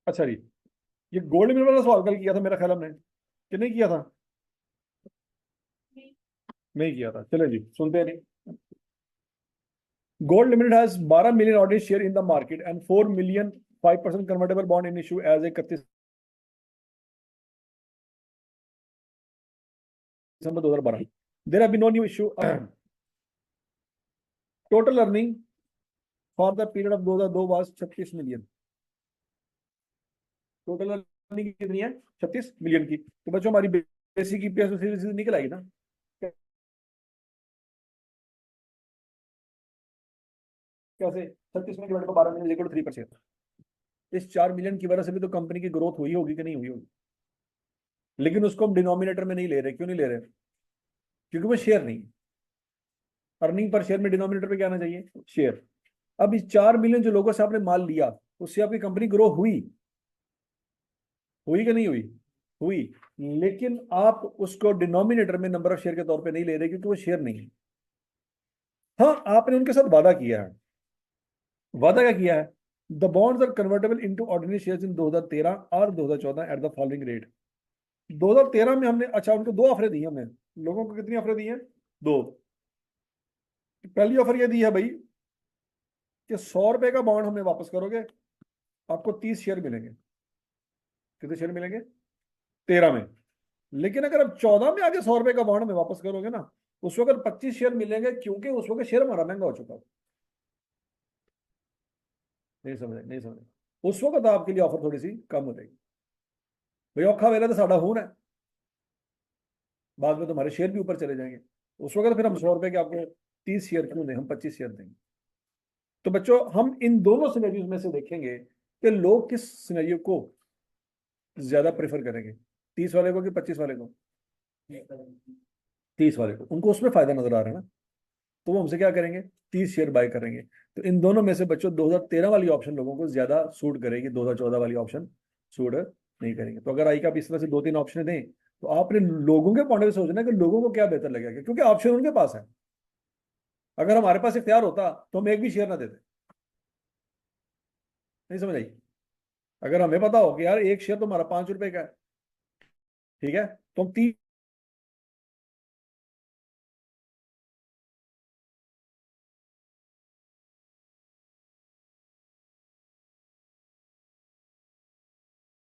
अच्छा जी, ये gold mineral वाला सवाल कल किया था मेरा ख्याल हमने, कि नहीं किया था? नहीं किया था, चले जी सुनते हैं नहीं। Gold limited has 12 million ordinary share in the market and 4 million 5% convertible bond in issue as 31 December 2012। There have been no new issue. Total earning for the period of 2002 was 36 million. Total earning कितनी है? 36 million की। तो बच्चों हमारी basic EPS सीधे निकल आएगी ना। कैसे? 36 में डिवाइड बाय 12 मिलियन इक्वल 3%। इस 4 मिलियन की वजह से भी तो कंपनी की ग्रोथ हुई होगी कि नहीं हुई होगी। लेकिन उसको हम डिनोमिनेटर में नहीं ले रहे। क्यों नहीं ले रहे? क्योंकि वो शेयर नहीं है। अर्निंग पर शेयर में डिनोमिनेटर पे क्या आना चाहिए? शेयर। अब इस 4 मिलियन जो लोगों से आपने माल लिया, उससे आपकी कंपनी ग्रो हुई? हुई कि नहीं हुई? हुई। लेकिन आप उसको डिनोमिनेटर में नंबर ऑफ शेयर के तौर पे नहीं ले रहे, क्योंकि वो शेयर नहीं है। हाँ, आपने उनके साथ वादा किया है। वादा क्या किया है? The bonds are convertible into ordinary shares in 2013 और 2014 एट द फॉलोइंग रेट। 2013 में हमने, अच्छा, उनको दो ऑफरें दी हमने। लोगों को कितनी ऑफरें दी हैं? दो। पहली ऑफर ये दी है भाई कि 100 रुपए का बॉन्ड हमें वापस करोगे, आपको 30 शेयर मिलेंगे। कितने शेयर मिलेंगे? 13 में। लेकिन अगर आप 14 में आके 100 रुपए का बॉन्ड हमें वापस करोगे ना, उस वक्त 25 शेयर मिलेंगे, क्योंकि उस वक्त शेयर हमारा महंगा हो चुका है। नहीं समझे? नहीं समझे? उस वक्त आपके लिए ऑफर थोड़ी सी कम हो जाएगी। भाई औखा वेला तो साडा खून है, बाद में तुम्हारे शेयर भी ऊपर चले जाएंगे। उस वक्त फिर हम 100 रुपए के आपको 30 शेयर क्यों दें, हम 25 शेयर देंगे। तो बच्चों हम इन दोनों सिनेरियोज में से देखेंगे कि लोग किस सिनेरियो को ज्यादा प्रेफर करेंगे, 30 वाले को कि 25 वाले को? 30 वाले को। उनको उसमें फायदा नजर आ रहा है ना, तो वो हमसे क्या करेंगे? 30 शेयर बाय करेंगे। तो इन दोनों में से बच्चों 2013 वाली ऑप्शन लोगों को ज्यादा सूट करेगी, 2014 वाली ऑप्शन सूट नहीं करेंगे। तो अगर आई का आप इस तरह से दो तीन ऑप्शन दें, तो आपने लोगों के पॉइंट से सोचना है कि लोगों को क्या बेहतर लगेगा, क्योंकि ऑप्शन उनके पास है। अगर हमारे पास इख्तियार होता तो हम एक भी शेयर ना देते। नहीं समझ आई? अगर हमें पता हो कि यार एक शेयर तो हमारा 5 रुपए का है, ठीक है, तो हम 30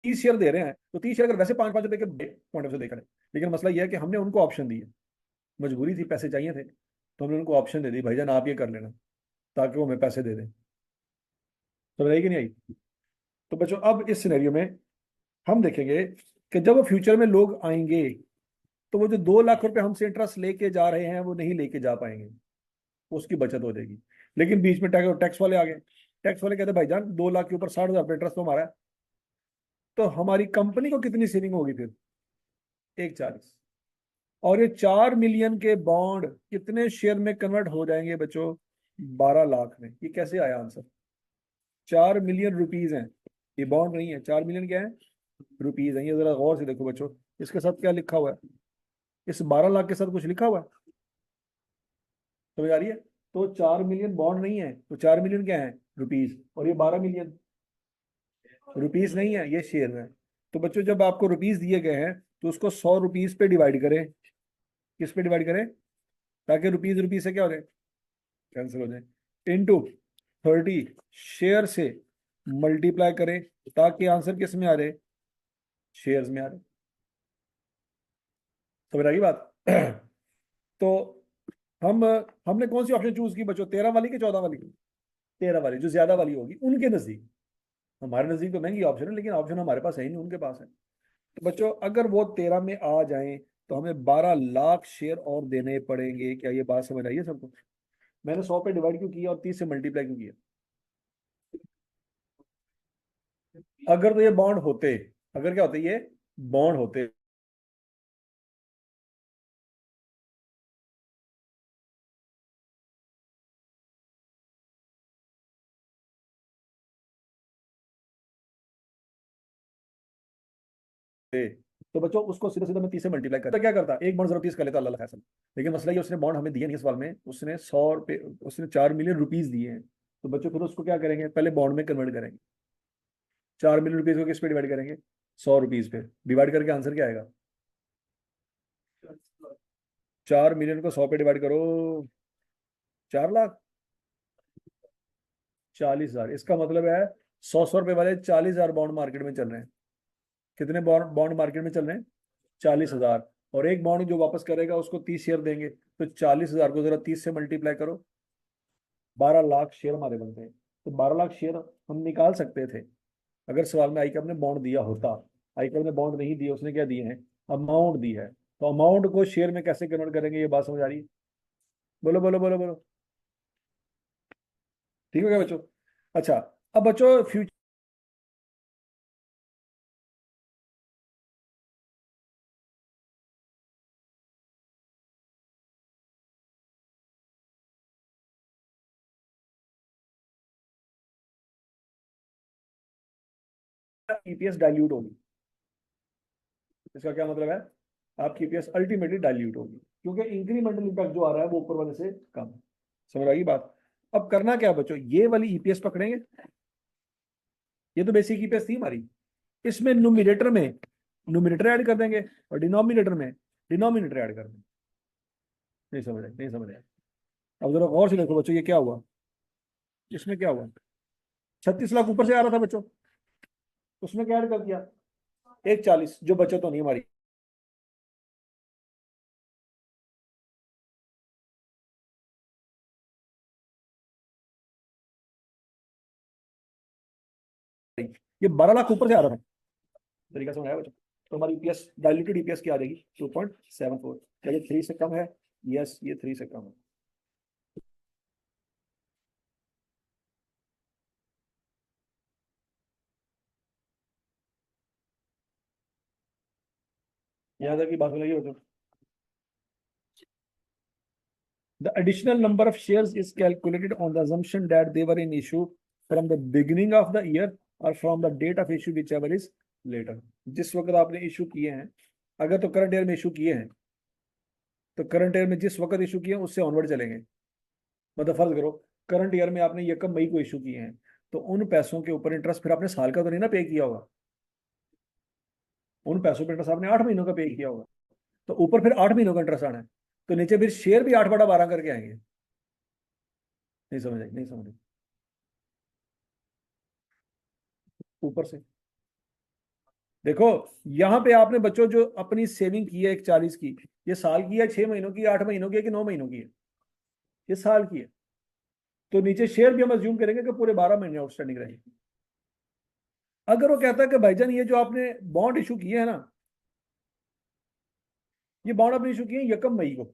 शेयर दे रहे हैं, तो 30 शेयर अगर वैसे 5 5 रुपए के पॉइंट से देखा है। लेकिन मसला यह है कि हमने उनको ऑप्शन दी है। मजबूरी थी, पैसे चाहिए थे, तो हमने उनको ऑप्शन दे दी, भाईजान आप ये कर लेना, ताकि वो हमें पैसे दे दें। समझ आई कि नहीं आई? तो बच्चों अब इस सिनेरियो में हम देखेंगे कि जब वो फ्यूचर में लोग आएंगे, तो वो जो 2 लाख रुपए हमसे इंटरेस्ट लेके जा रहे हैं वो नहीं लेके जा पाएंगे, उसकी बचत हो जाएगी। लेकिन बीच में टैक्स टैक्स वाले आ गए। टैक्स वाले कहते हैं भाईजान 2 लाख के ऊपर 60,000 इंटरेस्ट तो हमारा है। तो हमारी कंपनी को कितनी सेविंग होगी फिर? 140। और ये 4 मिलियन के बॉन्ड कितने शेयर में कन्वर्ट हो जाएंगे बच्चों? 12 लाख में। ये कैसे आया आंसर? 4 मिलियन रुपीज हैं। ये बॉन्ड नहीं है, 4 मिलियन क्या है? रुपीज है। ये जरा गौर से देखो बच्चों, इसके साथ क्या लिखा हुआ है? इस 12 लाख के साथ कुछ लिखा हुआ है? समझ आ रही है? तो 4 मिलियन बॉन्ड नहीं है, तो 4 मिलियन क्या है? रुपीज। और ये 12 मिलियन रुपीज नहीं है, ये शेयर है। तो बच्चों जब आपको रुपीज दिए गए हैं, तो उसको 100 रुपीज पे डिवाइड करें। किस पे डिवाइड करें? ताकि रुपीज रुपीज से क्या हो जाए? कैंसिल हो जाए। इनटू 30 शेयर से मल्टीप्लाई करें, ताकि आंसर किस में आ रहे? शेयर्स में आ रहे। समझ आ गई बात? तो हम हमने कौन सी ऑप्शन चूज की बच्चों, 13 वाली की 14 वाली की? 13 वाली, जो ज्यादा वाली होगी उनके नजदीक। हमारे नजदीक तो महंगी ऑप्शन है, लेकिन ऑप्शन हमारे पास है ही नहीं, उनके पास है। तो बच्चों अगर वो 13 में आ जाएं, तो हमें 12 लाख शेयर और देने पड़ेंगे। क्या ये बात समझ आई है सबको? मैंने 100 पे डिवाइड क्यों किया और 30 से मल्टीप्लाई क्यों किया? अगर तो ये बॉन्ड होते, अगर क्या होते ये बॉन्ड होते, तो बच्चों उसको सीधा सीधा मैं 30 से मल्टीप्लाई करता, क्या करता, एक बॉन्ड जरूर 30 कर लेता, अल्लाह खैर। लेकिन मसला ये, उसने बॉन्ड हमें दिया नहीं इस साल में, उसने 100 रुपये, उसने 4 मिलियन रुपीज दिए हैं। तो बच्चों फिर उसको क्या करेंगे? पहले बॉन्ड में कन्वर्ट करेंगे। 4 मिलियन रुपीज को किस पे डिवाइड करेंगे? 100 रुपीज पे। डिवाइड करके आंसर क्या आएगा? 4 मिलियन को 100 पे डिवाइड करो, 4 लाख, 40,000। इसका मतलब है 100 100 रुपए वाले 40,000 बॉन्ड मार्केट में चल रहे हैं। कितने बॉन्ड बॉन्ड मार्केट में चल रहे हैं? 40,000। और एक बॉन्ड जो वापस करेगा उसको 30 शेयर देंगे, तो 40,000 को जरा 30 से मल्टीप्लाई करो, 12 लाख शेयर हमारे बनते हैं। तो 12 लाख शेयर हम निकाल सकते थे अगर सवाल में आईकैप ने बॉन्ड दिया होता। आईकैप ने बॉन्ड नहीं दिया, उसने क्या दिए हैं? अमाउंट दी है। तो अमाउंट को शेयर में कैसे कन्वर्ट करेंगे, ये बात समझ आ रही है? बोलो बोलो बोलो बोलो। ठीक हो गया बच्चों? अच्छा, अब बच्चों फ्यूचर ईपीएस डाइल्यूट होगी। इसका क्या मतलब है? आपकी ईपीएस अल्टीमेटली डाइल्यूट होगी, क्योंकि इंक्रीमेंटल इम्पैक्ट जो आ रहा है वो ऊपर वाले से कम है। समझ आई बात? अब करना क्या है बच्चों, ये वाली ईपीएस पकड़ेंगे। ये तो बेसिक ईपीएस थी हमारी। इसमें न्यूमिनेटर ऐड कर देंगे और डिनोमिनेटर में डिनोमिनेटर ऐड कर देंगे। नहीं समझ रहे? नहीं समझ रहे? अब जरा गौर से देखो बच्चों, ये क्या हुआ? इसमें क्या हुआ? 36 लाख ऊपर से आ रहा था बच्चों, उसमें क्या ऐड कर दिया? एक 40 जो बचत होनी हमारी। ये 12 लाख ऊपर से आ रहा था। तरीका समझ आया बच्चों? तो हमारी ईपीएस डायल्यूटेड ईपीएस क्या आ जाएगी? 2.74। क्या ये 3 से कम है? यस, ये 3 से कम है। यहाँ तक की बात लगी बच्चों? The additional number of shares is calculated on the assumption that they were in issue from the beginning of the year or from the date of issue, whichever is later। जिस वक्त आपने इशू किए हैं, अगर तो current year में issue किए हैं, तो करंट ईयर में जिस वक्त इशू किए हैं उससे ऑनवर्ड चलेंगे। मतलब फर्ज करो करंट ईयर में आपने 1 मई को इशू किए हैं, तो उन पैसों के ऊपर इंटरेस्ट फिर आपने साल का तो नहीं ना पे किया होगा। उन पैसों पर इंटरेस्ट आपने 8 महीनों का पे किया होगा, तो ऊपर फिर 8 महीनों का इंटरेस्ट आना है। तो नीचे फिर शेयर भी 8/12 करके आएंगे। नहीं समझ आई? नहीं समझ आई? ऊपर से देखो, यहां पे आपने बच्चों जो अपनी सेविंग की है 1 40 की, ये साल की है, 6 महीनों की, 8 महीनों की है, कि 9 महीनों की है? ये साल की है। तो नीचे शेयर भी हम अज्यूम करेंगे कि पूरे 12 महीने आउटस्टैंडिंग रहेंगे। अगर वो कहता है कि भाईजान ये जो आपने बॉन्ड इशू किए हैं ना, ये बॉन्ड आपने इशू किए हैं 1 मई को,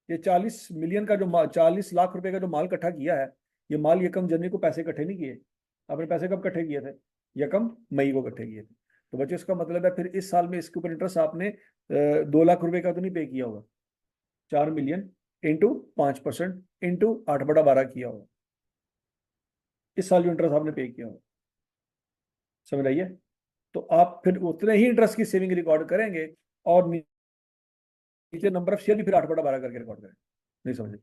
ये 40 मिलियन का जो 40 लाख रुपए का जो माल इकट्ठा किया है, ये माल 1 जनवरी को पैसे इकट्ठे नहीं किए। आपने पैसे कब इकट्ठे किए थे? 1 मई को इकट्ठे किए थे। तो बच्चों इसका मतलब है फिर इस साल में इसके ऊपर इंटरेस्ट आपने 2 लाख रुपए का तो नहीं पे किया होगा। 4 मिलियन इंटू 5% इंटू 8/12 किया होगा, इस साल जो इंटरेस्ट आपने पे किया होगा। समझ आइए? तो आप फिर उतने ही इंटरेस्ट की सेविंग रिकॉर्ड करेंगे, और नीचे नंबर ऑफ शेयर भी फिर 8/12 करके रिकॉर्ड करेंगे। नहीं समझे?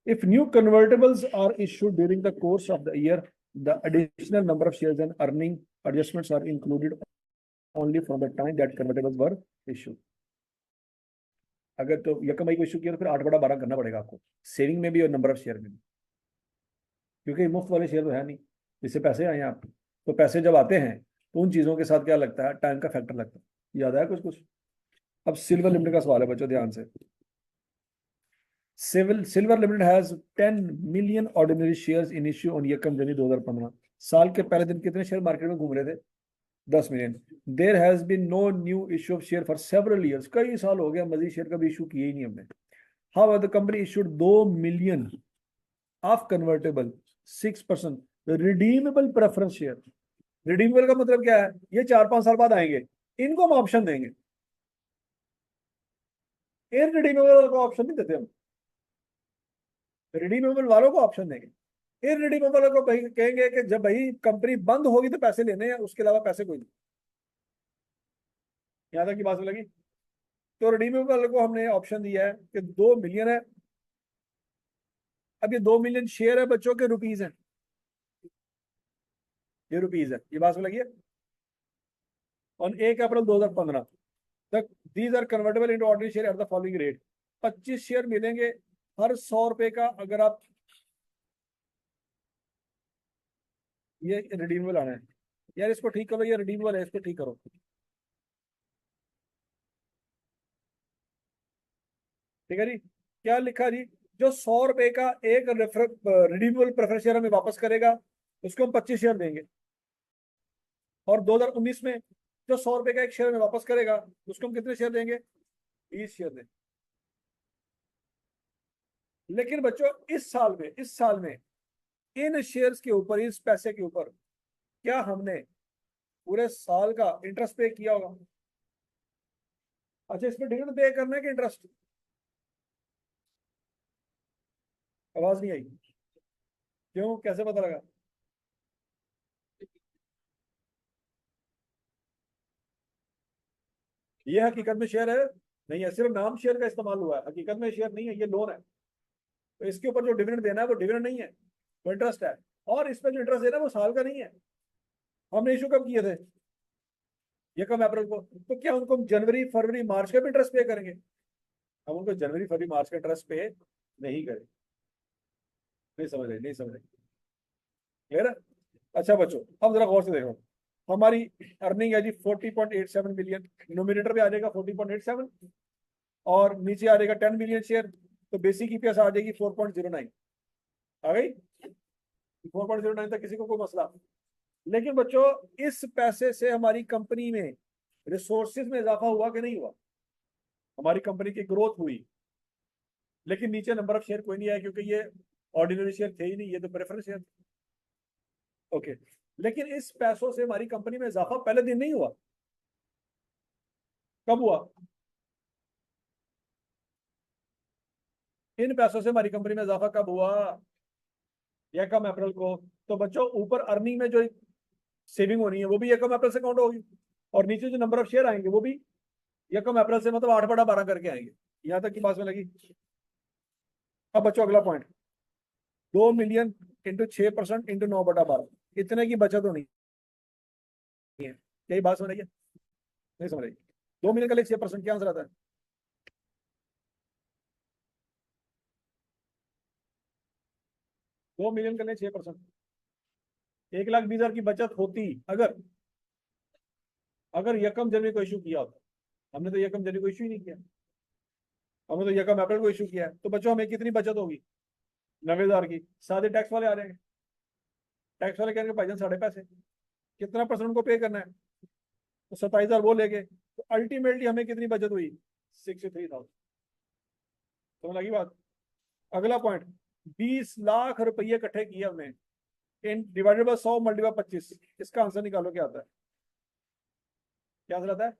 If new convertibles are issued during the course of the year, the additional number of shares and earning adjustments are included only from the time that convertibles were issued। अगर तो 1 मई को issue किया तो फिर 8/12 करना पड़ेगा आपको, सेविंग में भी और नंबर ऑफ शेयर में भी, क्योंकि मुफ्त वाले शेयर तो है नहीं, इससे पैसे आए हैं आपके। तो पैसे जब आते हैं तो उन चीजों के साथ क्या लगता है? टाइम का फैक्टर लगता है। याद आया कुछ कुछ? अब सिल्वर लिमिटेड का सवाल है बच्चों, ध्यान से। Silver limited has 10 million ordinary shares in issue on 1 जनवरी 2015। साल के पहले दिन कितने शेयर मार्केट में घूम रहे थे? 10 million. There has been no new issue of share for several years. कई साल हो गया मजीद शेयर का भी इशू किए ही नहीं हमने। How the company issued 2 million of convertible 6% redeemable preference share. Redeemable का मतलब क्या है? ये 4 5 साल बाद आएंगे, इनको हम ऑप्शन देंगे। इनरिडीमेबल को ऑप्शन नहीं देते हम, रिडीमेबल वालों को ऑप्शन देंगे। इनरिडीमेबल को भाई कहेंगे कि जब भाई कंपनी बंद होगी तो पैसे लेने हैं, उसके अलावा पैसे कोई नहीं। यहां तक की बात लगी? तो रिडीमेबल को हमने ऑप्शन दिया है कि 2 मिलियन है, अब ये 2 मिलियन शेयर है बच्चों के, रुपीज है, ये रुपीज है, ये बात समझ लगी। ऑन 1 अप्रैल 2015 तक these are convertible into ordinary share at the following rate. 25 share मिलेंगे हर 100 रुपए का, अगर आप ये रिडीमेबल आना है। यार इसको ठीक करो, ये रिडीमेबल है, इसको ठीक करो। ठीक है जी, क्या लिखा जी, जो 100 रुपए का एक रिडीमेबल प्रेफरेंस शेयर हमें वापस करेगा, उसको हम 25 शेयर देंगे। और 2019 में जो 100 रुपए का एक शेयर हमें वापस करेगा, उसको हम कितने शेयर देंगे? 20 शेयर देंगे। लेकिन बच्चों इस साल में इन शेयर्स के ऊपर, इस पैसे के ऊपर, क्या हमने पूरे साल का इंटरेस्ट पे किया होगा? अच्छा, इसमें डिविडेंड पे करना है कि इंटरेस्ट? आवाज नहीं आई, क्यों, कैसे पता लगा? ये हकीकत में शेयर है नहीं है, सिर्फ नाम शेयर का इस्तेमाल हुआ है, हकीकत में शेयर नहीं है, ये लोन है। तो इसके ऊपर जो डिविडेंड देना है वो डिविडेंड नहीं है, वो इंटरेस्ट है। और इसमें जो इंटरेस्ट देना है वो साल का नहीं है। हमने इशू कब किए थे? ये कब, अप्रैल को। तो क्या उनको हम जनवरी फरवरी मार्च का भी इंटरेस्ट पे करेंगे? हम उनको जनवरी फरवरी मार्च का इंटरेस्ट पे नहीं करेंगे। नहीं समझ रहे, नहीं समझ रहे, क्लियर है? अच्छा बच्चों, अब जरा गौर से देखो, हमारी अर्निंग है जी 40.87 मिलियन, नोमिनेटर पे आ जाएगा 40.87, और नीचे आ जाएगा 10 मिलियन शेयर। तो बेसिक ईपीएस आ जाएगी 4.09। आ गई 4.09 तक, किसी को कोई मसला? लेकिन बच्चों, इस पैसे से हमारी कंपनी में रिसोर्सेज में इजाफा हुआ कि नहीं हुआ? हमारी कंपनी की ग्रोथ हुई, लेकिन नीचे नंबर ऑफ शेयर कोई नहीं आया, क्योंकि ये ऑर्डिनरी शेयर थे ही नहीं, ये तो प्रेफरेंस शेयर। ओके, लेकिन इस पैसों से हमारी कंपनी में इजाफा पहले दिन नहीं हुआ। कब हुआ? इन पैसों से हमारी कंपनी में इजाफा कब हुआ? यकम अप्रैल को। तो बच्चों, ऊपर अर्निंग में जो सेविंग होनी है वो भी यकम अप्रैल से काउंट होगी, और नीचे जो नंबर ऑफ शेयर आएंगे वो भी यकम अप्रैल से, मतलब 8/12 करके आएंगे। यहां तक की बात में लगी। अब बच्चों अगला पॉइंट, 2 मिलियन इंटू 6% इंटू 9/12, इतने की बचत होनी है। यही बात समझ रही है? नहीं समझ रही? 2 मिलियन का लिए 6%, क्या आंसर आता है? 2 मिलियन का लिए 6%, 1,20,000 की बचत होती, अगर अगर यकम जनवरी को इशू किया होता। हमने तो यकम जनवरी को इशू ही नहीं किया, हमने तो यकम अप्रैल को इशू किया है। तो बच्चों, हमें कितनी बचत होगी? 90,000 की। सादे टैक्स वाले आ जाएंगे, टैक्स वाले कहेंगे भाईजान साढ़े पैसे, कितना परसेंट उनको पे करना है? तो 27,000 वो लेंगे, तो अल्टीमेटली हमें कितनी बचत हुई? 63,000। समझ लगी बात? अगला पॉइंट, 20 लाख रुपये इकट्ठे किए हमने, इन डिवाइडेड बाय 100 मल्टीप्लाई 25, इसका आंसर निकालो, क्या आता है? क्या आंसर आता है?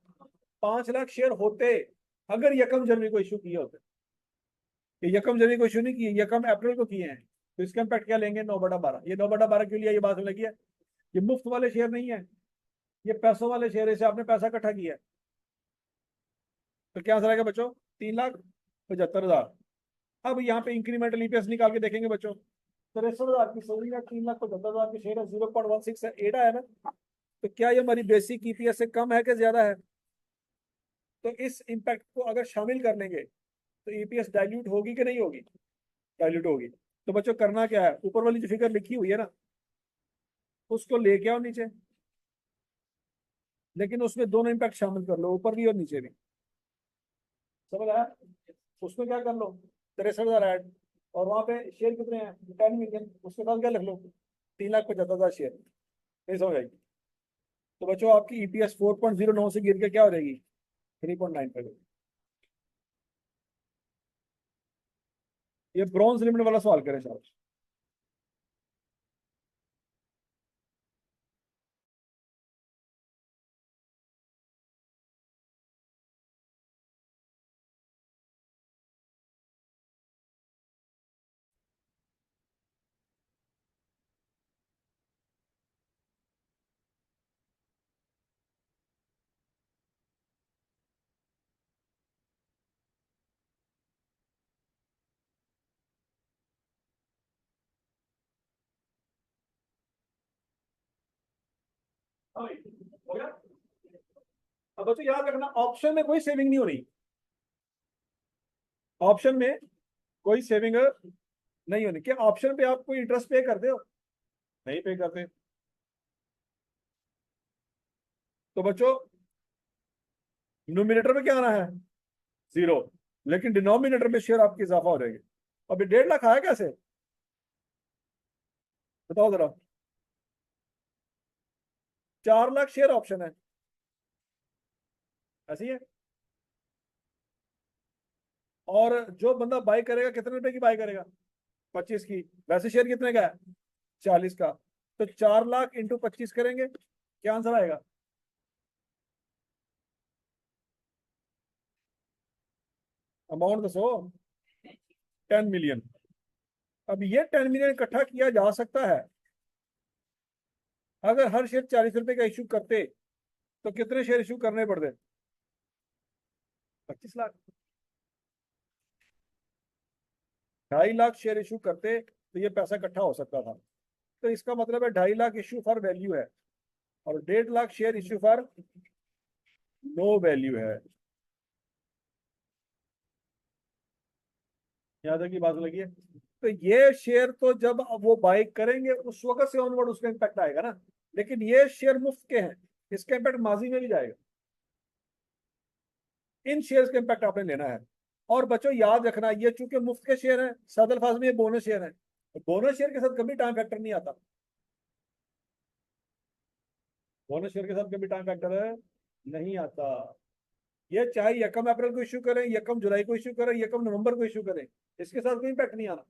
5 लाख शेयर होते, अगर यकम जनवरी को इशू किए होते। ये यकम जनवरी को इशू नहीं किए, यकम अप्रैल को किए हैं। तो इसका इम्पैक्ट क्या लेंगे? 9/12। ये 9/12 क्यों लिया, ये बात लगी है। ये मुफ्त वाले शेयर नहीं है, ये पैसों वाले शेयर है, इसे आपने पैसा इकट्ठा किया है। तो क्या आंसर आएगा बच्चों? 3,75,000। अब यहाँ पे इंक्रीमेंटल ईपीएस निकाल के देखेंगे बच्चों, 63,000 की सेविंग है, 3,75,000 की शेयर है, 0.16 है, एडा है ना। तो क्या ये हमारी बेसिक ईपीएस से कम है कि ज्यादा है? तो इस इंपैक्ट को अगर शामिल कर लेंगे तो ईपीएस डाइल्यूट होगी कि नहीं होगी? डाइल्यूट होगी। तो बच्चों, करना क्या है, ऊपर वाली जो फिगर लिखी हुई है ना, उसको लेके आओ नीचे, लेकिन उसमें दोनों इंपैक्ट शामिल कर लो, ऊपर भी और नीचे भी। समझ आया? उसमें क्या कर लो, 63,000 ऐड, और वहां पे शेयर कितने हैं? 10 मिलियन, उसके साथ क्या लिख लो? 3,75,000 शेयर। नहीं समझ आई? तो बच्चों, आपकी ईपीएस 4.09 से गिर के क्या हो जाएगी? 3.9 पे। ये ब्रॉन्ज लिमिट वाला सवाल करें साहब। हाँ भाई, हो गया। अब बच्चों याद रखना, ऑप्शन में कोई सेविंग नहीं हो रही, ऑप्शन में कोई सेविंग नहीं होनी। क्या ऑप्शन पे आप कोई इंटरेस्ट पे करते हो? नहीं पे करते। तो बच्चों न्यूमिनेटर में क्या आना है? जीरो। लेकिन डिनोमिनेटर में शेयर आपकी इजाफा हो जाएगी। अभी 1.5 लाख आया कैसे? बताओ जरा। 4 लाख शेयर ऑप्शन है, ऐसी है। और जो बंदा बाई करेगा कितने रुपए की बाई करेगा? 25 की। वैसे शेयर कितने का है? 40 का। तो 4 लाख इंटू 25 करेंगे, क्या आंसर आएगा? अमाउंट दसो। 10 मिलियन। अब ये 10 मिलियन इकट्ठा किया जा सकता है। अगर हर शेयर 40 रुपए का इशू करते तो कितने शेयर इशू करने पड़ते? 25 लाख। 2.5 लाख शेयर इशू करते तो ये पैसा इकट्ठा हो सकता था। तो इसका मतलब है 2.5 लाख इशू फॉर वैल्यू है, और 1.5 lakh share issue for no value है। यहाँ तक की बात लगी है। तो ये शेयर तो जब वो बाई करेंगे उस वक्त से ऑनवर्ड उसका इम्पैक्ट आएगा ना। लेकिन ये शेयर मुफ्त के हैं, इसका इम्पैक्ट माजी में भी जाएगा। इन शेयर्स का इम्पैक्ट आपने लेना है। और बच्चों याद रखना, ये चूंकि मुफ्त के शेयर हैं, सादल फाज में ये बोनस शेयर है। बोनस शेयर के साथ कभी टाइम फैक्टर नहीं आता। बोनस शेयर के साथ कभी टाइम फैक्टर है नहीं आता। ये चाहे यकम अप्रैल को इशू करें, यकम जुलाई को इशू करें, यकम नवंबर को इशू करें, इसके साथ कोई इम्पैक्ट नहीं आना।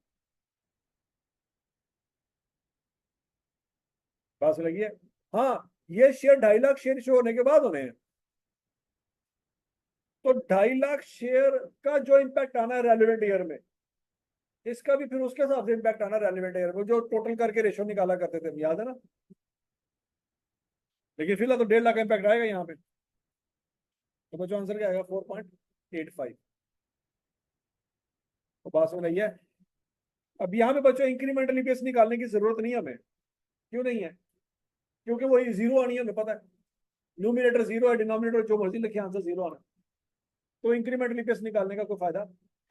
बात लगी है। हाँ, ये शेयर 2.5 लाख शेयर इशू होने के बाद होने हैं। तो 2.5 लाख शेयर का जो इम्पैक्ट आना है रेलिवेंट ईयर में, इसका भी फिर उसके हिसाब से इम्पैक्ट आना रेलिवेंट ईयर में, जो टोटल करके रेशो निकाला करते थे, याद है ना। लेकिन फिलहाल तो 1.5 लाख का इम्पैक्ट आएगा यहाँ पे। तो बच्चों आंसर क्या आएगा? 4.85। तो बात समझ आई है। अब यहाँ पे बच्चों इंक्रीमेंटल ईपीएस निकालने की जरूरत नहीं है हमें। क्यों नहीं है? क्योंकि वो जीरो आनी है, हमें पता है। न्यूमिनेटर जीरो है, डिनोमिनेटर जो मर्जी लिखे, आंसर जीरो आना। तो इंक्रीमेंटल ईपीएस निकालने का कोई फायदा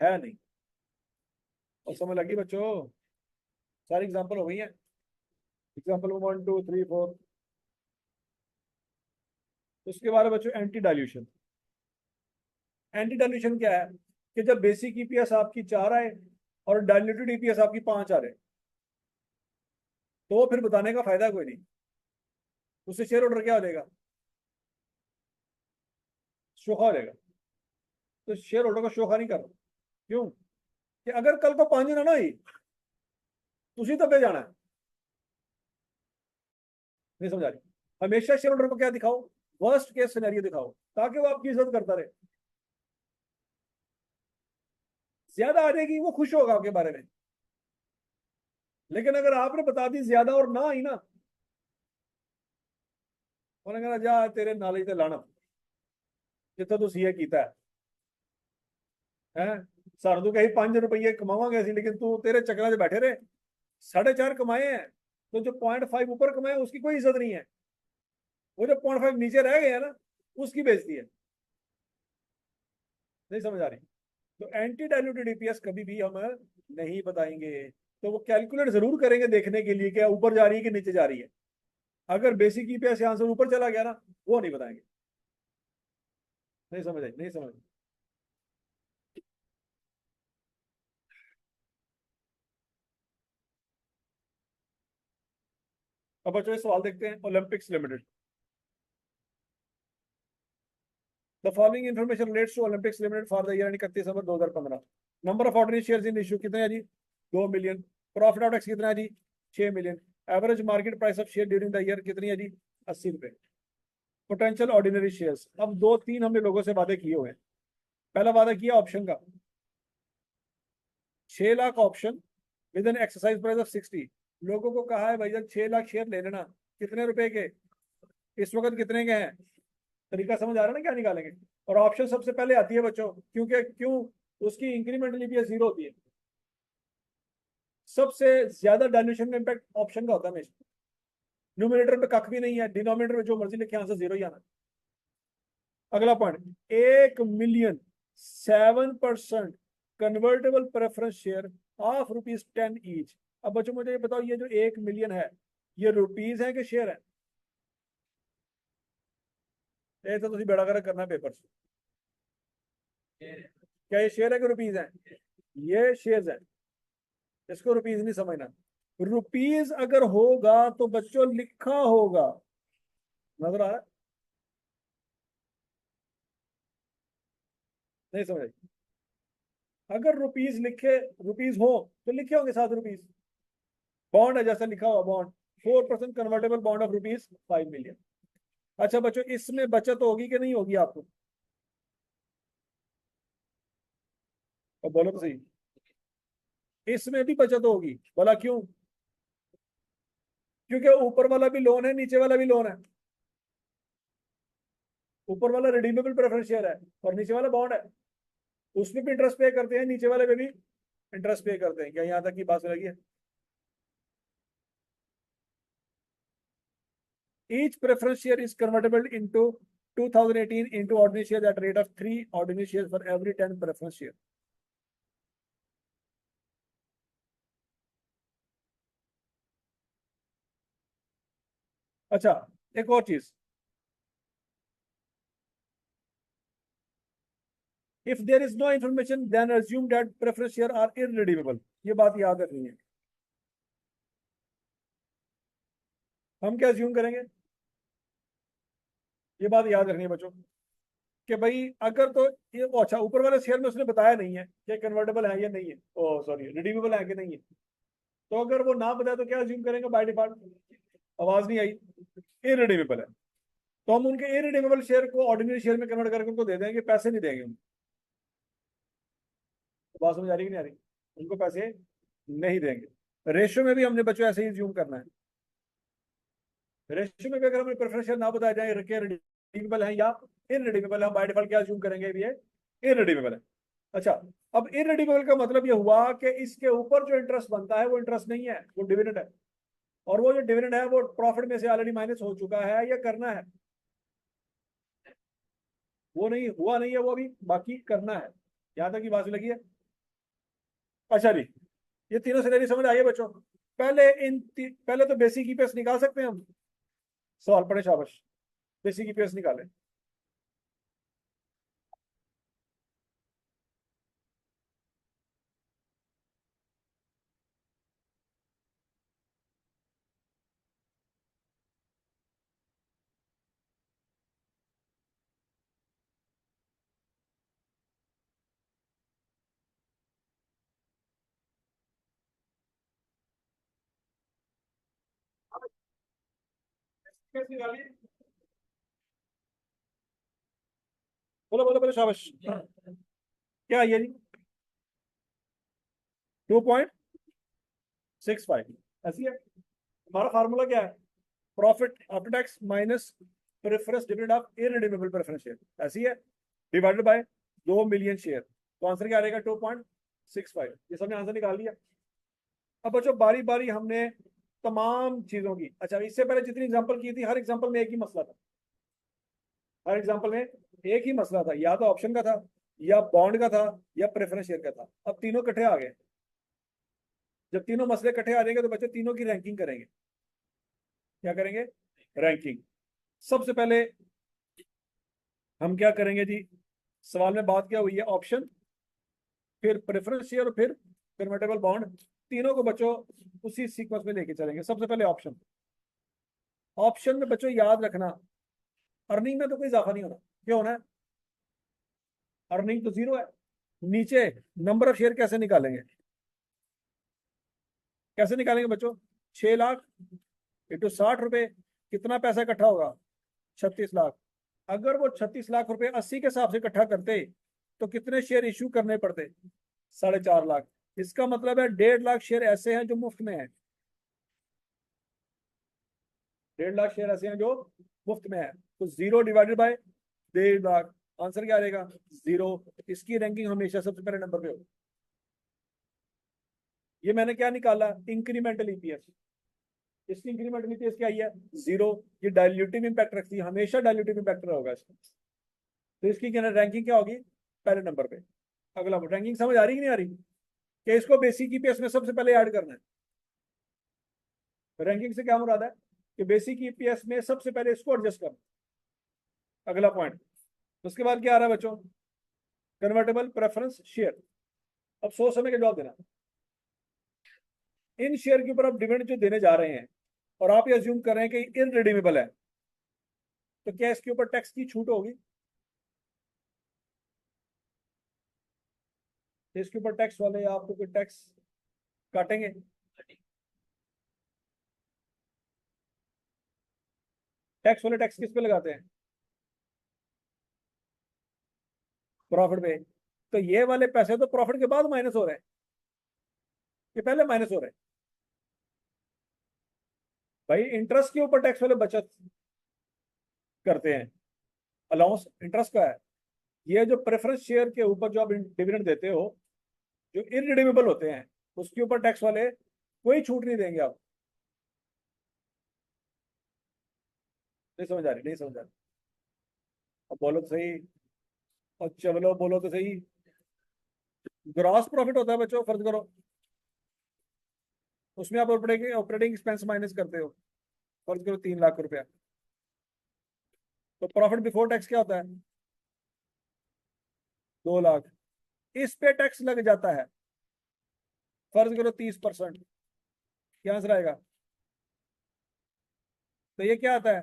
है नहीं। और समझ लगी बच्चों? सारी एग्जाम्पल हो गई है। एग्जाम्पल 1 2 3 4। उसके बाद बच्चों एंटी डाइल्यूशन। एंटी डाइल्यूशन क्या है? कि जब बेसिक ईपीएस आपकी 4 आए और डाइल्यूटेड ईपीएस आपकी 5 आ रहे, तो फिर बताने का फायदा कोई नहीं। उससे शेयर होल्डर क्या हो जाएगा? शोखा हो जाएगा। तो शेयर होल्डर को शोखा नहीं करो। क्यों? कि अगर कल को 5 ना हुई, तुसी तो पे जाना है। नहीं समझा रही? हमेशा शेयर होल्डर को क्या दिखाओ? वर्स्ट केस सिनेरियो दिखाओ, ताकि वो आपकी इज्जत करता रहे। ज्यादा आ जाएगी, वो खुश होगा आपके बारे में। लेकिन अगर आपने बता दी ज्यादा और ना आई ना, उन्होंने कहा जा तेरे नाले ते लाना, जितना तू सीए कीता है। सारू तू कही 5 रुपये कमावांगे असं, लेकिन तू तेरे चक्कर से बैठे रहे। 4.5 कमाए हैं, तो जो 0.5 ऊपर कमाए उसकी कोई इज्जत नहीं है। वो जो 0.5 नीचे रह गया ना, उसकी बेइज्जती है। नहीं समझ आ रही? तो एंटी डाइल्यूटेड ईपीएस कभी भी हम नहीं बताएंगे। तो वो कैलकुलेट जरूर करेंगे देखने के लिए कि ऊपर जा रही है कि नीचे जा रही है। अगर बेसिक ईपीएस यहाँ से ऊपर चला गया ना, वो नहीं बताएंगे। नहीं समझ आई? नहीं समझ। अब बच्चों सवाल देखते हैं। Olympics limited. The following information relates to Olympics limited for the year 31 December 2015। Number of ordinary shares in issue कितने हैं जी? 2 मिलियन। प्रॉफिट ऑफ टैक्स कितना है जी? 6 million. Average market price of share during the year कितनी है जी? 80 रुपए। Potential ordinary shares. अब 2 3 हमने लोगों से वादे किए हुए हैं। पहला वादा किया ऑप्शन का, 6 lakh option with an exercise price of 60। लोगों को कहा है भाई जब 6 लाख शेयर ले लेना। कितने रुपए के? इस वक्त कितने के हैं? तरीका समझ आ रहा है ना क्या निकालेंगे? और ऑप्शन सबसे पहले आती है बच्चों, क्योंकि क्यों? उसकी इंक्रीमेंटल ईपीएस जीरो होती है। सबसे ज्यादा डायल्यूशन में इम्पैक्ट ऑप्शन का होता है हमेशा। न्यूमिनेटर पे कख भी नहीं है, डिनोमिनेटर में जो मर्जी लिखे आंसर जीरो ही आना। अगला point, 1,000,007% convertible preference share of ₹10 each. अब बच्चों मुझे ये बताओ, ये जो 1,000,000 है, ये रुपीज है कि शेयर है? ये तो तुम बेड़ा गर्क करना पेपर से। क्या ये शेयर है कि रुपीज है? ये शेयर्स है, इसको रुपीज नहीं समझना। रुपीज अगर होगा तो बच्चों लिखा होगा, नजर आ रहा है? नहीं समझ आई? अगर रुपीज लिखे, रुपीज हो तो लिखे होंगे साथ रुपीज। बॉन्ड है जैसा लिखा हुआ bond, 4% convertible bond of ₹5 million. अच्छा बच्चों, इसमें बचत होगी कि नहीं होगी आपको? अब बोलो तो सही। इसमें भी बचत होगी, बोला क्यों? क्योंकि ऊपर वाला भी लोन है, नीचे वाला भी लोन है। ऊपर वाला रिडीमेबल प्रेफरेंस शेयर है और नीचे वाला बॉन्ड है। उसमें भी इंटरेस्ट पे करते हैं, नीचे वाले पे भी इंटरेस्ट पे करते हैं। क्या यहाँ तक की बात लगी है? Each preference share is convertible into 2018 into ordinary shares at rate of 3 ordinary shares for every 10 preference share. अच्छा, एक और चीज, if there is no information then assume that preference share are irredeemable। ये बात याद रखनी है। हम क्या assume करेंगे? ये बात याद रखनी है बच्चों कि भाई अगर तो ये अच्छा, ऊपर वाले शेयर में उसने बताया नहीं है कि कन्वर्टेबल है या नहीं है, ओ सॉरी रिडीमेबल है कि नहीं है। तो अगर वो ना बताए तो क्या assume करेंगे बाय डिफॉल्ट? आवाज नहीं आई? इरिडीमेबल है। तो हम उनके इरिडीमेबल शेयर को ऑर्डिनरी शेयर में कन्वर्ट करके उनको दे देंगे, पैसे नहीं देंगे उनको। तो बात समझ आ रही कि नहीं आ रही? उनको पैसे नहीं देंगे। रेशियो में भी हमने बच्चों ऐसे ही जूम करना है। रेशियो में भी अगर हमें प्रेफरेंस शेयर ना बताया जाए रखे रिडीमेबल है या इनरिडीमेबल है, बाय डिफॉल्ट क्या जूम करेंगे? भी है इनरिडीमेबल है। अच्छा, अब इनरिडीमेबल का मतलब ये हुआ कि इसके ऊपर जो इंटरेस्ट बनता है वो इंटरेस्ट नहीं है, वो डिविडेंड है। और वो जो डिविडेंड है वो प्रॉफिट में से ऑलरेडी माइनस हो चुका है या करना है। वो नहीं हुआ, नहीं है वो, अभी बाकी करना है। यहां तक की बात लगी है? अच्छा जी, ये तीनों सिनेरियो समझ आइए बच्चों। पहले पहले तो बेसिक ईपीएस निकाल सकते हैं हम। सवाल पढ़े, शाबाश। बेसिक ईपीएस निकालें। ईपीएस निकालिए। बोलो बोलो बोलो, शाबाश। क्या है ये जी? 2.65 ऐसी है। हमारा फार्मूला क्या है? Profit after tax minus preference dividend of irredeemable preference share, ऐसी है, डिवाइडेड बाय 2 मिलियन शेयर। तो आंसर क्या रहेगा? 2.65। ये सबने आंसर निकाल दिया। अब बच्चों बारी बारी हमने तमाम चीजों की, अच्छा इससे पहले जितनी एग्जांपल की थी, हर एग्जांपल में एक ही मसला था। हर एग्जांपल में एक ही मसला था, या तो ऑप्शन का था, या बॉन्ड का था, या प्रेफरेंस शेयर का था। अब तीनों इकट्ठे आ गए। जब तीनों मसले इकट्ठे आ जाएंगे तो बच्चे तीनों की रैंकिंग करेंगे। क्या करेंगे? रैंकिंग। सबसे पहले हम क्या करेंगे जी? सवाल में बात क्या हुई है? ऑप्शन, फिर प्रेफरेंस शेयर, और फिर कन्वर्टेबल बॉन्ड। तीनों को बच्चों उसी सीक्वेंस में लेके चलेंगे। सबसे पहले ऑप्शन। ऑप्शन में बच्चों याद रखना, अर्निंग में तो कोई इजाफा नहीं होना। क्या होना है? अर्निंग तो जीरो है। नीचे नंबर ऑफ शेयर कैसे निकालेंगे? कैसे निकालेंगे बच्चों? 6 लाख इंटू 60 रुपए, कितना पैसा इकट्ठा होगा? 36 लाख। अगर वो 36 लाख रुपए 80 के हिसाब से इकट्ठा करते तो कितने शेयर इश्यू करने पड़ते? 4.5 लाख। इसका मतलब है 1.5 लाख शेयर ऐसे हैं जो मुफ्त में है। 1.5 लाख शेयर ऐसे हैं जो मुफ्त में है। तो 0 डिवाइडेड बाय 1.5 लाख, आंसर क्या आएगा? 0। इसकी रैंकिंग हमेशा सबसे पहले नंबर पे होगी। ये मैंने क्या निकाला? Incremental EPS. इसकी इंक्रीमेंट हुई थी, इसकी आई है 0। ये डाइल्यूटिव इंपैक्ट रखती है, हमेशा डाइल्यूटिव इंपैक्ट होगा इसका। तो इसकी क्या रैंकिंग क्या होगी, पहले नंबर पे। अगला रैंकिंग समझ आ रही कि नहीं आ रही, कि इसको बेसिक ईपीएस में सबसे पहले ऐड करना है। रैंकिंग से क्या मुराद है कि बेसिक ईपीएस में सबसे पहले इसको एडजस्ट करना। अगला पॉइंट, उसके बाद क्या आ रहा है बच्चों, कन्वर्टेबल प्रेफरेंस शेयर। अब सोच समझ के जवाब देना। इन शेयर के ऊपर आप डिविडेंड जो देने जा रहे हैं और आप ये अज्यूम कर रहे हैं कि इनरिडीमेबल है, तो क्या इसके ऊपर टैक्स की छूट होगी? इसके ऊपर टैक्स वाले आपको कोई टैक्स काटेंगे? टैक्स वाले टैक्स किस पे लगाते हैं, प्रॉफिट पे। तो ये वाले पैसे तो प्रॉफिट के बाद माइनस हो रहे हैं, ये पहले माइनस हो रहे हैं। भाई इंटरेस्ट के ऊपर टैक्स वाले बचत करते हैं, अलाउंस इंटरेस्ट का है। ये जो प्रेफरेंस शेयर के ऊपर जो आप डिविडेंड देते हो, जो इनरिडीमेबल होते हैं, उसके ऊपर टैक्स वाले कोई छूट नहीं देंगे आप। नहीं समझ आ रही, नहीं समझ आ रही, अब बोलो तो सही। और चलो बोलो तो सही। ग्रॉस प्रॉफिट होता है बच्चों, फर्ज करो उसमें आप ऑपरेटिंग ऑपरेटिंग एक्सपेंस माइनस करते हो, फर्ज करो 3 लाख रुपया, तो प्रॉफिट बिफोर टैक्स क्या होता है, 2 लाख। इस पे टैक्स लग जाता है, फर्ज करो 30%, क्या आंसर आएगा? तो ये क्या आता है,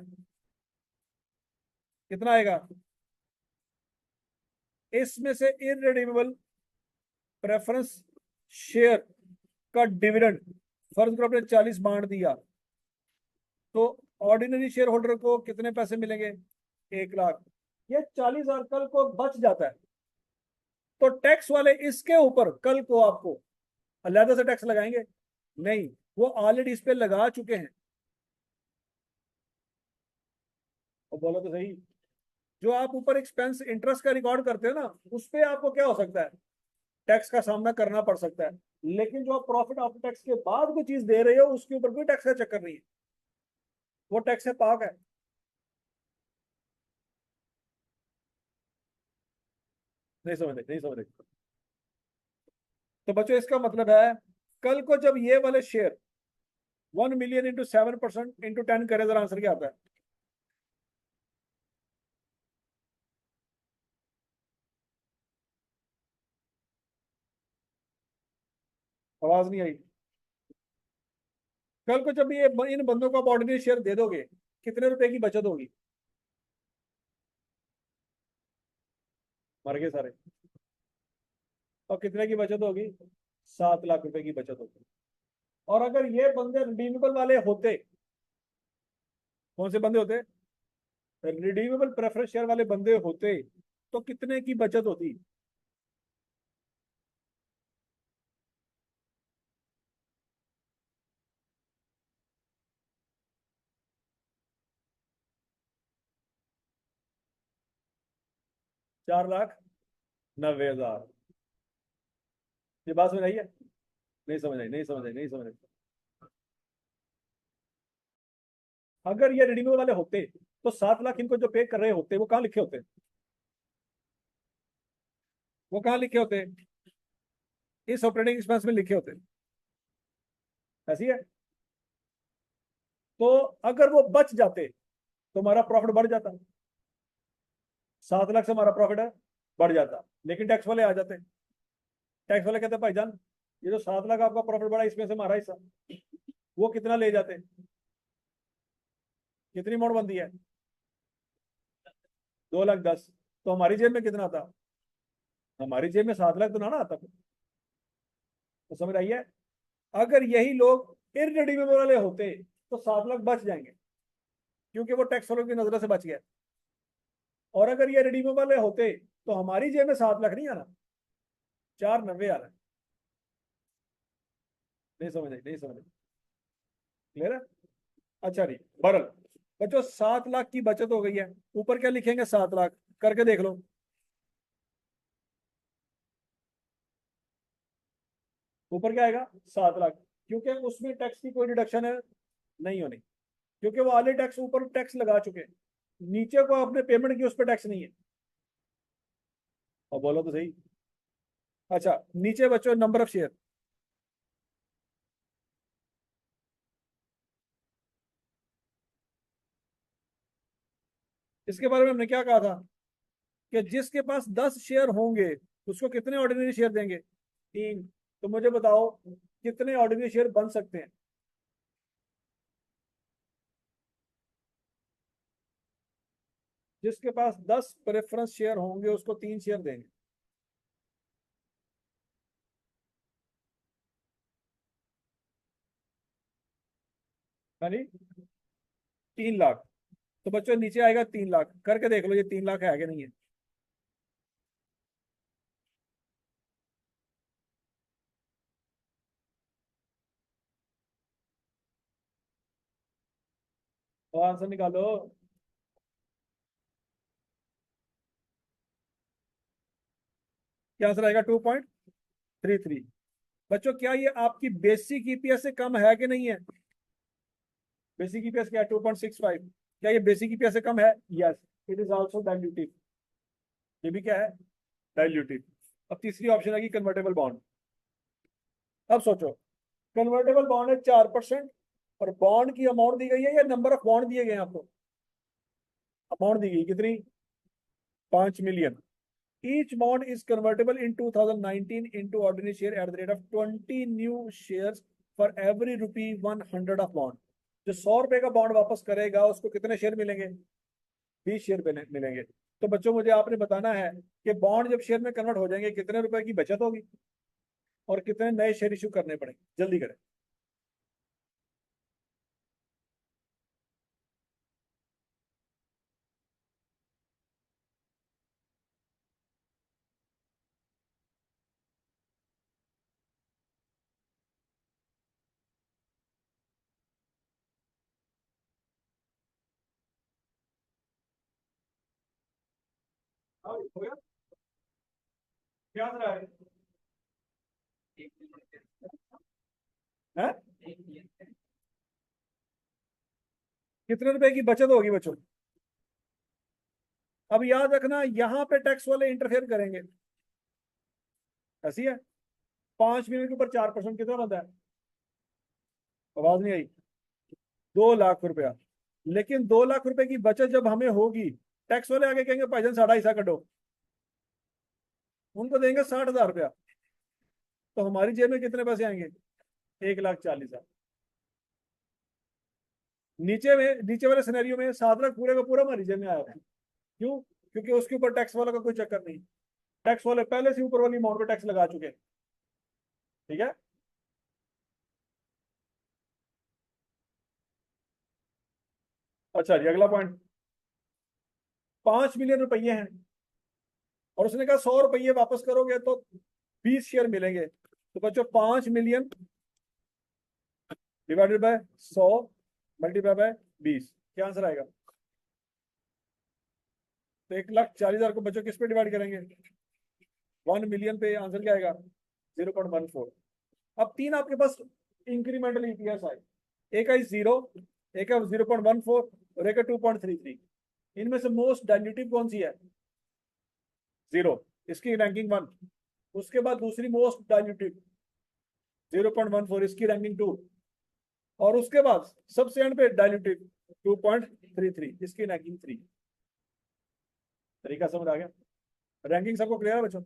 कितना आएगा? इसमें से इनरिडीमेबल प्रेफरेंस शेयर का डिविडेंड, फर्ज करो आपने 40 बांट दिया, तो ऑर्डिनरी शेयर होल्डर को कितने पैसे मिलेंगे, 1 लाख। ये 40,000 कल को बच जाता है, तो टैक्स वाले इसके ऊपर कल को आपको अलग से टैक्स लगाएंगे नहीं, वो ऑलरेडी इस पे लगा चुके हैं। और बोलो तो सही, जो आप ऊपर एक्सपेंस इंटरेस्ट का रिकॉर्ड करते हो ना, उस पे आपको क्या हो सकता है, टैक्स का सामना करना पड़ सकता है। लेकिन जो आप प्रॉफिट आफ्टर टैक्स के बाद कोई चीज दे रहे हो, उसके ऊपर कोई टैक्स का चक्कर नहीं है, वो टैक्स से पाक है। नहीं समझ रहे, नहीं समझ रहे। तो बच्चों इसका मतलब है, कल को जब ये वाले शेयर 1 मिलियन इंटू 7% इंटू 10 करे, जरा आंसर क्या आता है? आवाज नहीं आई। कल को जब ये इन बंदों को आप ऑर्डिनरी शेयर दे दोगे, कितने रुपए की बचत होगी? मर गए सारे। और कितने की बचत होगी, 7 लाख रुपए की बचत होगी। और अगर ये बंदे रिडीमेबल वाले होते, कौन से बंदे होते, रिडीमेबल प्रेफरेंस शेयर वाले बंदे होते, तो कितने की बचत होती? $4,90,000। ये बात समझ आई है? नहीं समझ आई, नहीं समझ आई, नहीं समझ आई। अगर ये रिडीमेबल वाले होते, तो 7 लाख इनको जो पे कर रहे होते, वो कहाँ लिखे होते, वो कहाँ लिखे होते, इस ऑपरेटिंग एक्सपेंस में लिखे होते। ऐसी है। तो अगर वो बच जाते, तो हमारा प्रॉफिट बढ़ जाता, 7 लाख से हमारा प्रॉफिट है बढ़ जाता। लेकिन टैक्स वाले आ जाते, टैक्स वाले कहते भाईजान, ये जो 7 लाख आपका प्रॉफिट बढ़ा, इसमें से हमारा हिस्सा, वो कितना ले जाते, कितनी मोड़ बनती है, 2,10,000। तो हमारी जेब में कितना था, हमारी जेब में 7 लाख तो ना आता। तो समझ आई है? अगर यही लोग इररिडीमेबल वाले होते, तो 7 लाख बच जाएंगे, क्योंकि वो टैक्स वालों की नजर से बच गया। और अगर ये रिडीमेबल वाले होते, तो हमारी जेब में 7 लाख नहीं आना, 490 आना। नहीं समझ आई, नहीं समझ आई। क्लियर है? अच्छा नहीं, बरल बच्चों 7 लाख की बचत हो गई है, ऊपर क्या लिखेंगे, 7 लाख करके देख लो। ऊपर क्या आएगा, 7 लाख, क्योंकि उसमें टैक्स की कोई डिडक्शन है नहीं होनी, क्योंकि वो वाले टैक्स ऊपर टैक्स लगा चुके हैं, नीचे को आपने पेमेंट की उस पर टैक्स नहीं है। और बोलो तो सही। अच्छा नीचे बच्चों नंबर ऑफ शेयर, इसके बारे में हमने क्या कहा था कि जिसके पास 10 शेयर होंगे उसको कितने ऑर्डिनरी शेयर देंगे, 3। तो मुझे बताओ कितने ऑर्डिनरी शेयर बन सकते हैं। जिसके पास 10 प्रेफरेंस शेयर होंगे उसको 3 शेयर देंगे। यानी 3 लाख। तो बच्चों नीचे आएगा 3 लाख, करके देख लो ये 3 लाख है कि नहीं है। तो आंसर निकालो। क्या आंसर आएगा? 2.33। बच्चों क्या ये आपकी बेसिक ईपीएस से कम है कि नहीं है? बेसिक ईपीएस क्या है? 2.65। क्या ये बेसिक ईपीएस से कम है? Yes. It is also dilutive. ये भी क्या है? डाइल्यूटिव। अब तीसरी ऑप्शन है कि कन्वर्टेबल बॉन्ड। अब सोचो, कन्वर्टेबल बॉन्ड है 4%, और बॉन्ड की अमाउंट दी गई है या नंबर ऑफ बॉन्ड दिए गए हैं आपको? अमाउंट दी गई कितनी? 5 million. Each bond is convertible in 2019 into ordinary share at the rate of 20 new shares for every rupee 100 of bond। जो 100 रुपए का बॉन्ड वापस करेगा उसको कितने शेयर मिलेंगे? 20 शेयर मिलेंगे। तो बच्चों मुझे आपने बताना है कि बॉन्ड जब शेयर में कन्वर्ट हो जाएंगे कितने रुपए की बचत होगी और कितने नए शेयर इशू करने पड़ेंगे। जल्दी करें। हाँ, हो गया। क्या रहा है? हैं? कितने रुपए की बचत होगी बच्चों? अब याद रखना यहाँ पे टैक्स वाले इंटरफेयर करेंगे। ऐसी है। 5 मिलियन के ऊपर 4% कितना बनता है? आवाज नहीं आई। 2 लाख रुपया। लेकिन 2 लाख रुपए की बचत जब हमें होगी, टैक्स वाले आगे कहेंगे भाईजान साढ़ा हिस्सा कटो। उनको देंगे 60,000 रुपया। तो हमारी जेब में कितने पैसे आएंगे? 1,40,000। नीचे वाले सिनेरियो में 7 लाख पूरे का पूरा हमारी जेब में आया है। क्यों? क्योंकि उसके ऊपर टैक्स वाला का कोई चक्कर नहीं। टैक्स वाले पहले से ऊपर वाली अमाउंट पे टैक्स लगा चुके हैं। ठीक है। अच्छा जी अगला पॉइंट। 5 मिलियन रुपये हैं और उसने कहा 100 रुपये वापस करोगे तो 20 शेयर मिलेंगे। तो बच्चों 5 million divided by 100 multiply by 20, क्या आंसर आएगा? तो 1,40,000 को बच्चों किस पे डिवाइड करेंगे? 1 मिलियन पे। आंसर क्या आएगा? 0.14। अब तीन आपके पास इंक्रीमेंटल ईपीएस आए। एक है 0, एक है 0.14 और एक है 2.33। इनमें से मोस्ट डाइल्यूटिव कौन सी है? 0। इसकी रैंकिंग 1। उसके बाद दूसरी मोस्ट डाइल्यूटिव 0.14, इसकी रैंकिंग 2। और उसके बाद सबसे एंड पे डाइल्यूटिव 2.33, इसकी रैंकिंग 3। तरीका समझ आ गया? रैंकिंग सबको क्लियर है बच्चों?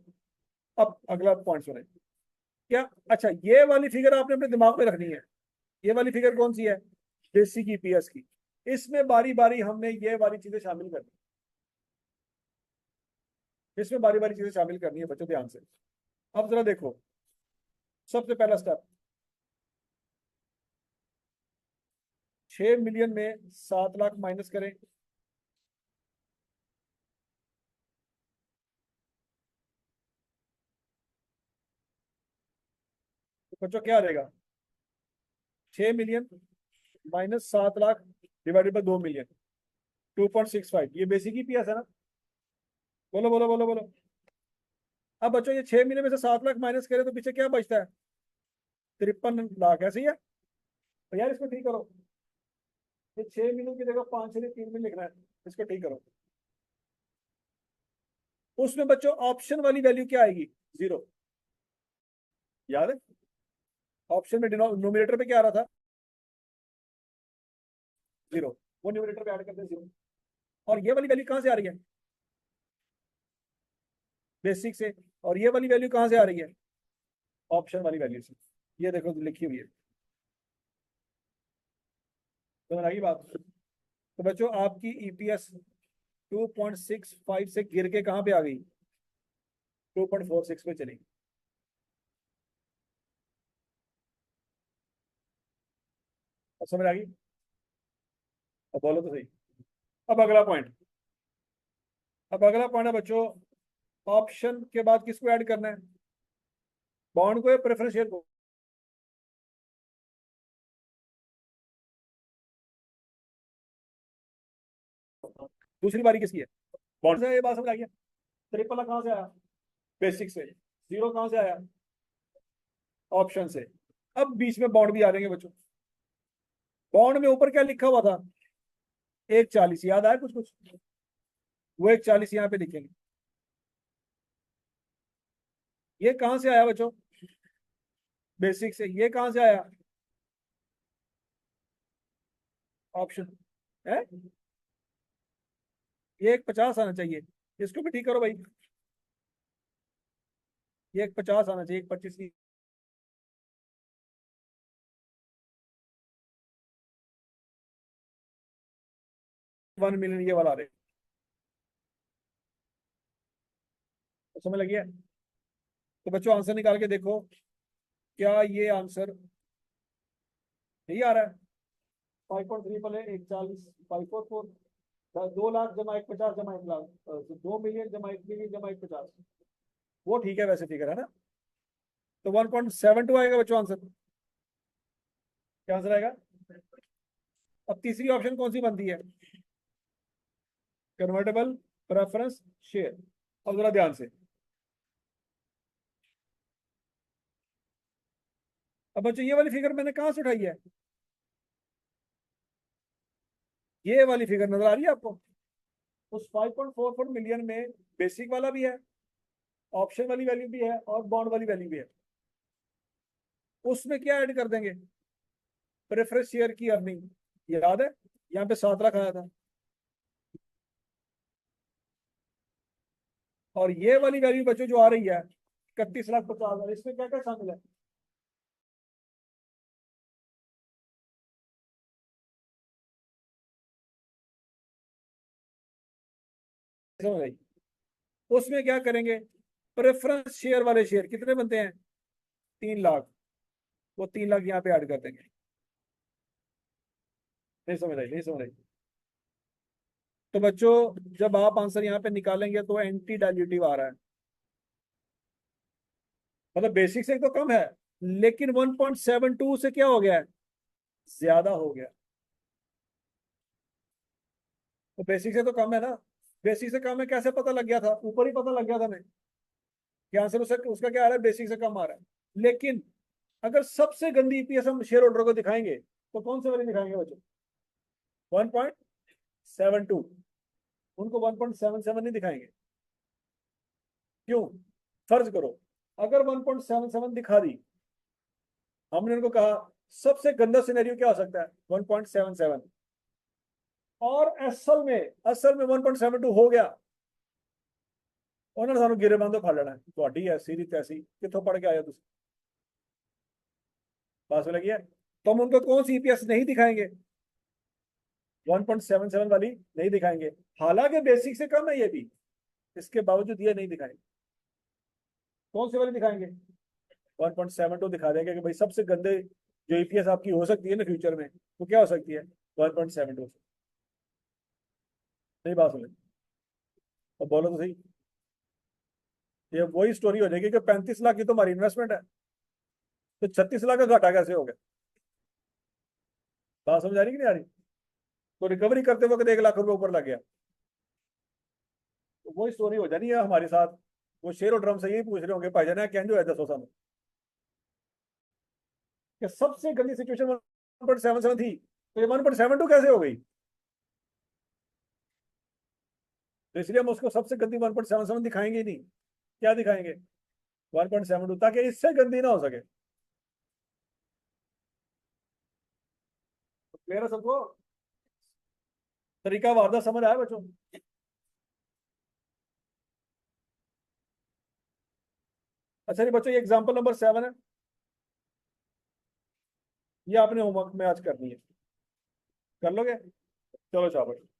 अब अगला पॉइंट सुने। क्या? अच्छा ये वाली फिगर आपने अपने दिमाग में रखनी है। ये वाली फिगर कौन सी है? बेसिक ईपीएस की। इसमें बारी बारी हमने ये वाली चीजें शामिल करनी। इसमें बारी बारी चीजें शामिल करनी है बच्चों, ध्यान से। अब जरा देखो, सबसे पहला स्टेप। 6 मिलियन में 7 लाख माइनस करें। तो बच्चों क्या रहेगा? 6 million minus 7 lakh divided by 2 million, 2.65। ये बेसिक ईपीएस है ना? बोलो बोलो बोलो बोलो। अब बच्चों ये 6 मिलियन में से 7 लाख माइनस करें तो पीछे क्या बचता है? 53 लाख। ऐसे ही है। तो यार इसको ठीक करो। ये 6 मिलियन की जगह 5 से 3 मिलियन लिखना है, इसको ठीक करो। उसमें बच्चों ऑप्शन वाली वैल्यू क्या आएगी? 0। याद है ऑप्शन में डिनोमिनेटर पे क्या आ रहा था? 0। वो न्यूमिनेटर पे ऐड करते हैं 0। और ये वाली वैल्यू कहां से आ रही है? बेसिक से। और ये वाली वैल्यू कहां से आ रही है? ऑप्शन वाली वैल्यू से। ये देखो लिखी हुई है, तो आ गई बात। तो बच्चों आपकी ईपीएस 2.65 से गिर के कहां पे आ गई? 2.46 पे चली। अब समझ आ गई? अब बोलो तो सही। अब अगला पॉइंट। अब अगला पॉइंट है बच्चों, ऑप्शन के बाद किसको ऐड करना है? बॉन्ड को या प्रेफरेंस शेयर को? दूसरी बारी किसकी है? बॉन्ड से। ये बात समझ आ गया? ट्रिपल कहां से आया? बेसिक से। 0 कहां से आया? ऑप्शन से। अब बीच में बॉन्ड भी आ जाएंगे बच्चों। बॉन्ड में ऊपर क्या लिखा हुआ था? 140। याद आया कुछ कुछ? वो 140 यहाँ पे लिखेंगे। ये कहां से आया बच्चों? बेसिक से। ये कहां से आया? ऑप्शन है। ये 150 आना चाहिए। इसको भी ठीक करो भाई। ये 150 आना चाहिए, 125 की। 1 मिलियन ये वाला आ रहे। तो समझ लगी है? तो बच्चों आंसर निकाल के देखो, क्या ये आंसर यही आ रहा है? 5.3 140, 544। 2 लाख जमा 150 जमा 1 लाख, 2 मिलियन जमा 1 मिलियन जमा 150। वो ठीक है वैसे फिगर है ना? तो 1.72 आएगा बच्चों आंसर। क्या आंसर आएगा? अब तीसरी ऑप्शन कौन सी बनती है? Convertible preference share. अब जरा ध्यान से। अब बच्चों ये वाली फिगर मैंने कहां से उठाई है? ये वाली फिगर नजर आ रही है आपको? उस 5.44 मिलियन में बेसिक वाला भी है, ऑप्शन वाली वैल्यू भी है, और बॉन्ड वाली वैल्यू भी है। उसमें क्या ऐड कर देंगे? प्रेफरेंस शेयर की अर्निंग। याद है यहाँ पे 7 लाख आया था। और ये वाली वैल्यू बच्चों जो आ रही है 31,50,000, इसमें क्या क्या शामिल है? समझ आई? उसमें क्या करेंगे? प्रेफरेंस शेयर वाले शेयर कितने बनते हैं? 3 लाख। वो 3 लाख यहाँ पे ऐड कर देंगे। नहीं समझ आई? नहीं समझ आई? तो बच्चों जब आप आंसर यहाँ पे निकालेंगे तो एंटी डाइल्यूटिव आ रहा है। मतलब बेसिक से तो कम है, लेकिन 1.72 से क्या हो गया है? ज्यादा हो गया। तो बेसिक से तो कम है ना? बेसिक से कम है कैसे पता लग गया था? ऊपर ही पता लग गया था मैं कि आंसर उसका क्या आ रहा है, बेसिक से कम आ रहा है। लेकिन अगर सबसे गंदी ईपीएस हम शेयर होल्डर को दिखाएंगे तो कौन से वाले दिखाएंगे बच्चों? 1.72। उनको 1.77 नहीं दिखाएंगे। क्यों? फर्ज करो अगर 1.77 दिखा दी, हमने उनको कहा सबसे गंदा सिनेरियो क्या हो सकता है? 1.77। और असल में 1.72 हो गया, उन्होंने सानू गिरे बंद फड़ लेना थोड़ी ऐसी री तैसी कितों पढ़ के आया तुम? बात में लगी है? तो हम उनको कौन सी ईपीएस नहीं दिखाएंगे? 1.77 वाली नहीं दिखाएंगे। हालांकि बेसिक से कम है ये भी, इसके बावजूद ये नहीं दिखाएंगे। कौन सी वाली दिखाएंगे? 1.72 दिखा देंगे कि भाई सबसे गंदे जो ईपीएस आपकी हो सकती है ना फ्यूचर में, वो क्या हो सकती है? 1.72। सही बात सुने? तो बोलो तो सही। ये वही स्टोरी हो जाएगी कि 35 लाख की तो हमारी इन्वेस्टमेंट है, तो 36 लाख का घाटा कैसे हो गया? बात समझ आ रही कि नहीं आ रही? तो रिकवरी करते वक्त 1 लाख रुपए ऊपर लग गया, तो वही स्टोरी हो जानी है हमारे साथ। वो शेर और ड्रम से यही पूछ रहे होंगे भाईजान क्या जो है 10 कि सबसे गंदी सिचुएशन 1.77 थी, तो ये 1.72 कैसे हो गई? तो इसलिए हम उसको सबसे गंदी 1.77 दिखाएंगे ही नहीं। क्या दिखाएंगे? 1.72, ताकि इससे गंदी ना हो सके। मेरा सबको तरीका वारदा समझ आया बच्चों? अच्छा जी बच्चों, ये एग्जाम्पल नंबर 7 है। ये आपने होमवर्क में आज करनी है। कर लोगे? चलो शाबाश।